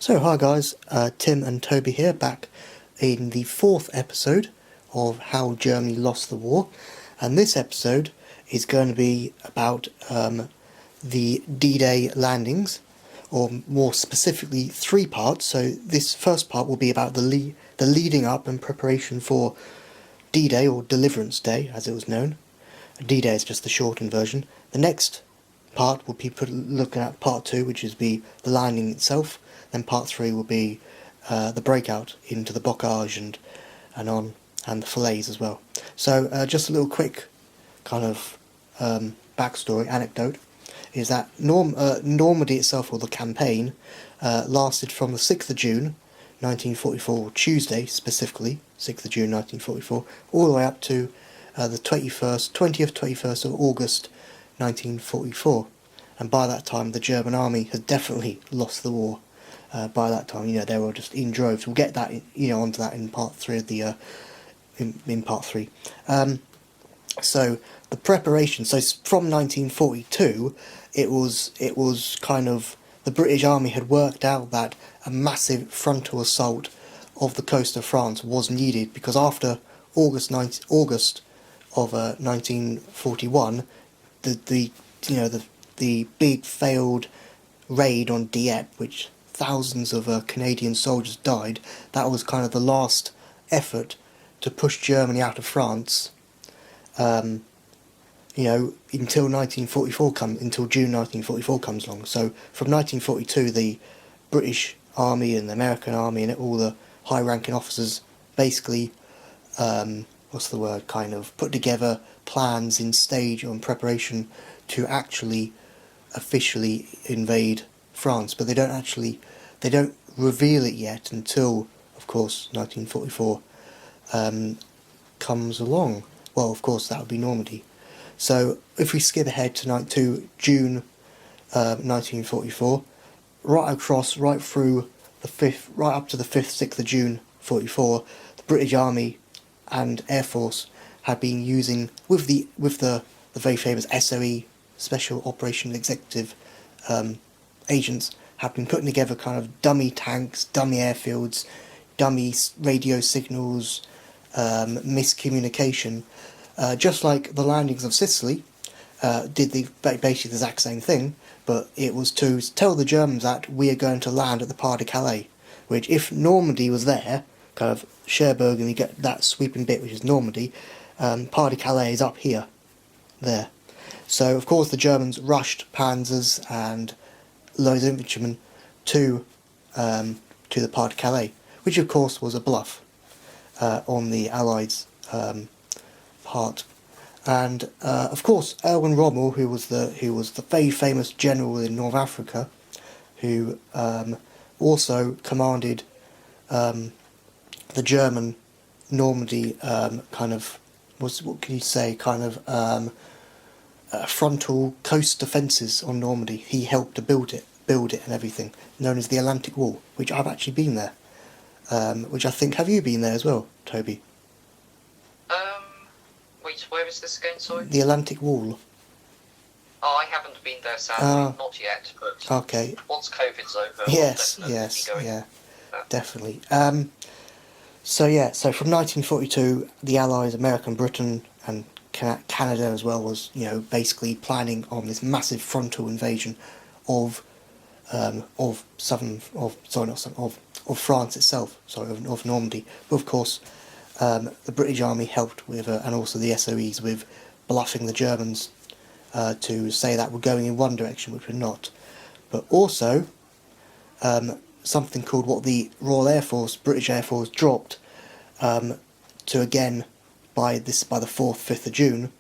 So, hi guys, Tim and Toby here, back in the fourth episode of How Germany Lost the War. And this episode is going to be about the D-Day landings, or more specifically, three parts. So, this first part will be about the leading up and preparation for D-Day, or Deliverance Day, as it was known. D-Day is just the shortened version. The next part will be looking at part two, which is the landing itself. Then part three will be the breakout into the bocage and the fillets as well. So just a little quick kind of backstory anecdote is that Normandy itself, or the campaign, lasted from the 6th of June 1944, Tuesday specifically, 6th of June 1944, all the way up to the 21st of August 1944. And by that time the German army had definitely lost the war. By that time, they were just in droves. We'll get that, onto that in part three of the in part three. So the preparation. So from 1942, it was kind of the British Army had worked out that a massive frontal assault of the coast of France was needed, because after August of 1941, the big failed raid on Dieppe, which thousands of Canadian soldiers died. That was kind of the last effort to push Germany out of France. Until June 1944 comes along. So from 1942, the British Army and the American Army and all the high-ranking officers basically, kind of put together plans in stage on preparation to actually officially invade France, but they don't reveal it yet until, of course, 1944 comes along. Well, of course, that would be Normandy. So if we skip ahead to June 1944, right up to the 5th, 6th of June 44, the British Army and Air Force had been using, with the very famous SOE, Special Operations Executive agents, have been putting together kind of dummy tanks, dummy airfields, dummy radio signals, miscommunication, just like the landings of Sicily did basically the exact same thing, but it was to tell the Germans that we are going to land at the Pas de Calais, which, if Normandy was there, kind of Cherbourg, and you get that sweeping bit which is Normandy, Pas de Calais is up here, there. So of course the Germans rushed panzers and loads of infantrymen to the Pas de Calais, which of course was a bluff on the Allies' part. And of course Erwin Rommel, who was the very famous general in North Africa, who also commanded the German Normandy frontal coast defences on Normandy. He helped to build it and everything, known as the Atlantic Wall, which I've actually been there. Which I think, have you been there as well, Toby? Wait, where is this again, sorry? The Atlantic Wall. Oh, I haven't been there, sadly, not yet, but okay. Once COVID's over, yes, definitely. So from 1942, the Allies, America and Britain, and Canada as well, was basically planning on this massive frontal invasion of France itself, of Normandy. But of course, the British Army helped with, and also the SOEs, with bluffing the Germans to say that we're going in one direction, which we're not. But also, something called what the Royal Air Force, British Air Force, dropped to again, by the 4th, 5th of June,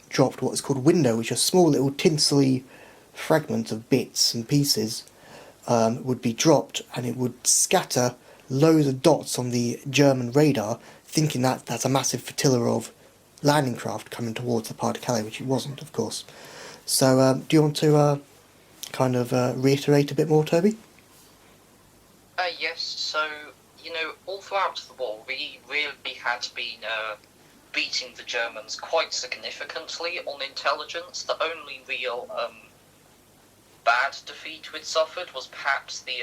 dropped what is called window, which are small little tinsely fragments of bits and pieces, would be dropped, and it would scatter loads of dots on the German radar, thinking that that's a massive flotilla of landing craft coming towards the Pas de Calais, which it wasn't, of course. So, do you want to reiterate a bit more, Toby? Yes, so, all throughout the war, we really had been beating the Germans quite significantly on intelligence. The only real bad defeat we'd suffered was perhaps the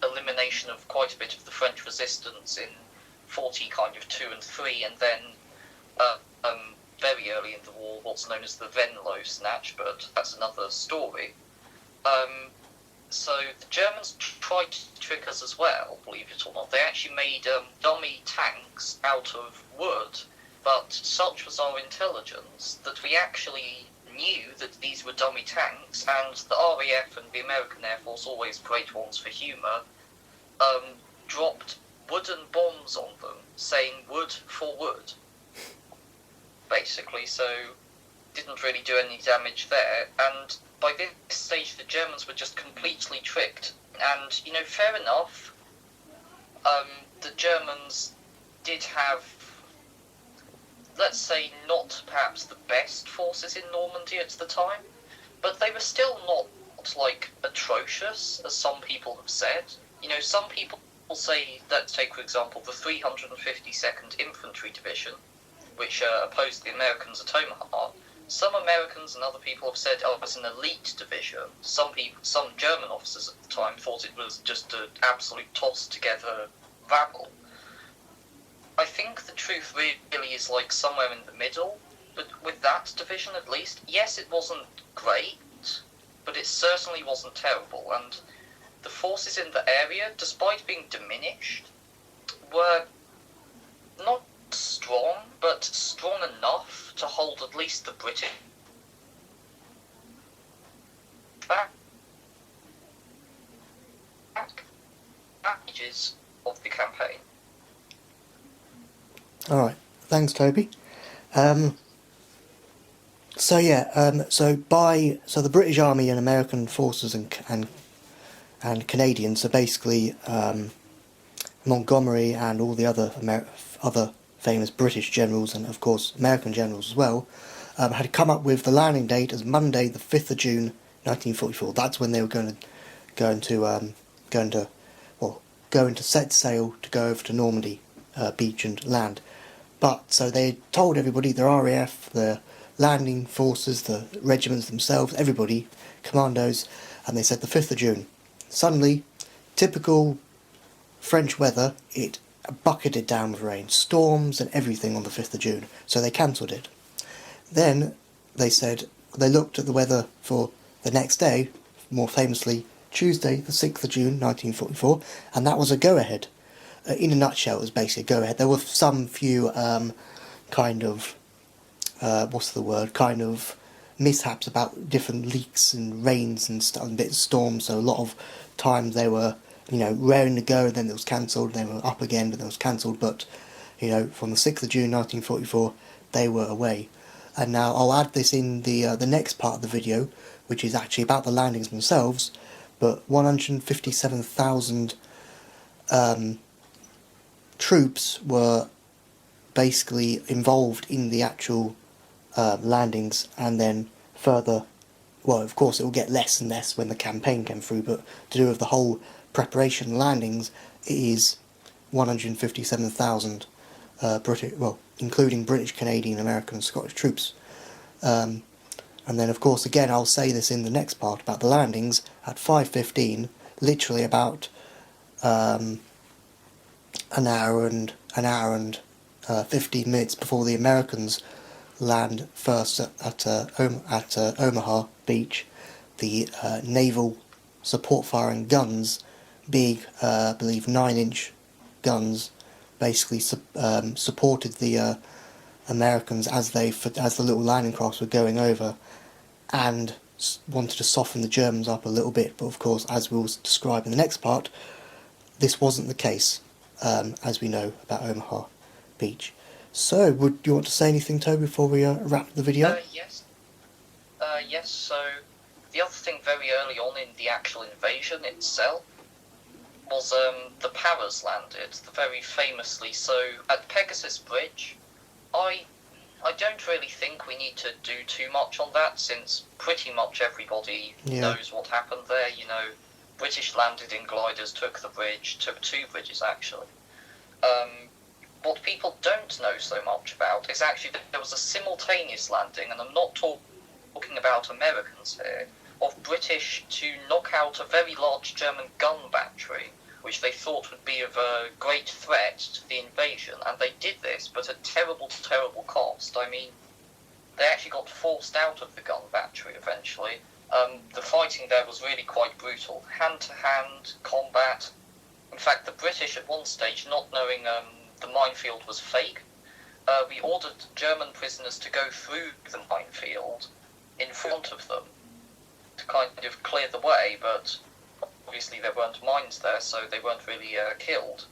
elimination of quite a bit of the French resistance in 40 2 and 3, and then very early in the war, what's known as the Venlo Snatch, but that's another story. So the Germans tried to trick us as well, believe it or not. They actually made dummy tanks out of wood, but such was our intelligence that we actually knew that these were dummy tanks, and the RAF and the American Air Force, always great ones for humour, dropped wooden bombs on them, saying wood for wood, basically, so didn't really do any damage there, and by this stage the Germans were just completely tricked, and, fair enough, the Germans did have, let's say, not perhaps the best forces in Normandy at the time, but they were still not, atrocious, as some people have said. Some people say, let's take, for example, the 352nd Infantry Division, which opposed the Americans at Omaha. Some Americans and other people have said, it was an elite division. Some German officers at the time thought it was just an absolute tossed-together rabble. I think the truth really is somewhere in the middle, but with that division at least, yes, it wasn't great, but it certainly wasn't terrible, and the forces in the area, despite being diminished, were not strong, but strong enough to hold at least the British back stages of the campaign. Alright, thanks Toby. So the British Army and American forces and Canadians, so basically Montgomery and all the other famous British generals, and of course American generals as well, had come up with the landing date as Monday the 5th of June 1944. That's when they were going to set sail to go over to Normandy beach and land. But so they told everybody, the RAF, the landing forces, the regiments themselves, everybody, commandos, and they said the 5th of June. Suddenly, typical French weather, it bucketed down with rain, storms and everything on the 5th of June, so they cancelled it. Then they said, they looked at the weather for the next day, more famously Tuesday the 6th of June 1944, and that was a go-ahead. In a nutshell, it was basically a go-ahead. There were some few mishaps about different leaks and rains and stuff, and a bit of storms, so a lot of times they were raring to go, and then it was cancelled, they were up again, but then it was cancelled, but, from the 6th of June 1944, they were away. And now I'll add this in the next part of the video, which is actually about the landings themselves, but 157,000 troops were basically involved in the actual landings, and then further, well, of course it will get less and less when the campaign came through, but to do with the whole preparation landings, it is 157,000 British, well, including British, Canadian, American and Scottish troops. And then of course again I'll say this in the next part about the landings, at 5:15, literally about an hour and 15 minutes before the Americans land first at Omaha Beach, the naval support firing guns, big, I believe 9-inch guns, basically supported the Americans as the little landing crafts were going over, and wanted to soften the Germans up a little bit. But of course, as we'll describe in the next part, this wasn't the case, as we know about Omaha Beach. So, would you want to say anything, Toby, before we wrap the video? Yes. Yes, so the other thing very early on in the actual invasion itself was the Paras landed, very famously. So, at Pegasus Bridge, I don't really think we need to do too much on that, since pretty much everybody knows what happened there. British landed in gliders, took the bridge, took two bridges actually. What people don't know so much about is actually that there was a simultaneous landing, and I'm not talking about Americans here, of British to knock out a very large German gun battery, which they thought would be of a great threat to the invasion, and they did this, but at terrible, terrible cost. I mean, they actually got forced out of the gun battery eventually. The fighting there was really quite brutal, hand-to-hand combat. In fact, the British at one stage, not knowing the minefield was fake, we ordered German prisoners to go through the minefield in front of them to kind of clear the way, but obviously there weren't mines there, so they weren't really killed.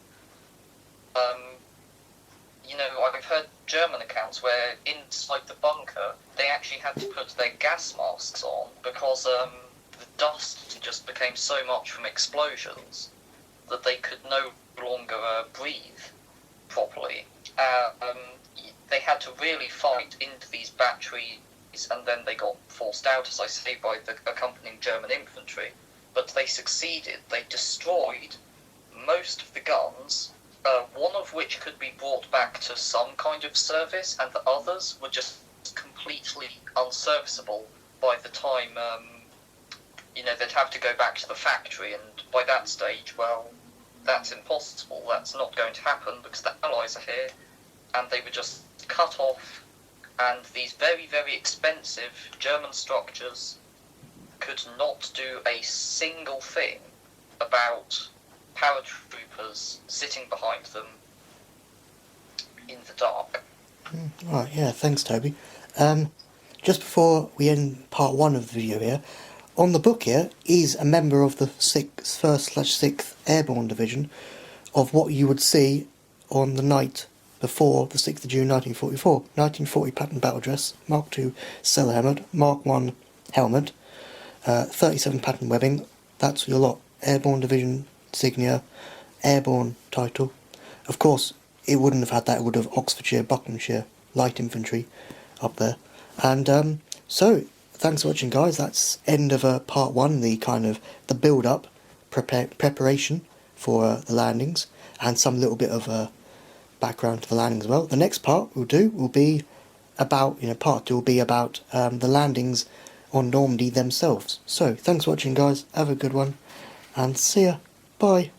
You know, I've heard German accounts where inside the bunker they actually had to put their gas masks on because the dust just became so much from explosions that they could no longer breathe properly. They had to really fight into these batteries, and then they got forced out, as I say, by the accompanying German infantry. But they succeeded. They destroyed most of the guns, one of which could be brought back to some kind of service, and the others were just completely unserviceable by the time, they'd have to go back to the factory, and by that stage, well, that's impossible. That's not going to happen because the Allies are here, and they were just cut off, and these very, very expensive German structures could not do a single thing about paratroopers sitting behind them in the dark. Right, yeah, thanks Toby. Just before we end part 1 of the video here, on the book here is a member of the 1st/6th Airborne Division of what you would see on the night before the 6th of June 1944. 1940 pattern battle dress, Mark II sailor helmet, Mark I helmet, 37 pattern webbing, that's your lot. Airborne Division insignia, Airborne title. Of course, it wouldn't have had that, it would have Oxfordshire, Buckinghamshire, light infantry up there. And so, thanks for watching guys, that's end of part 1, the kind of the build-up, preparation for the landings, and some little bit of background to the landing as well. The next part will be about, part 2 will be about the landings on Normandy themselves. So, thanks for watching guys, have a good one, and see ya, bye.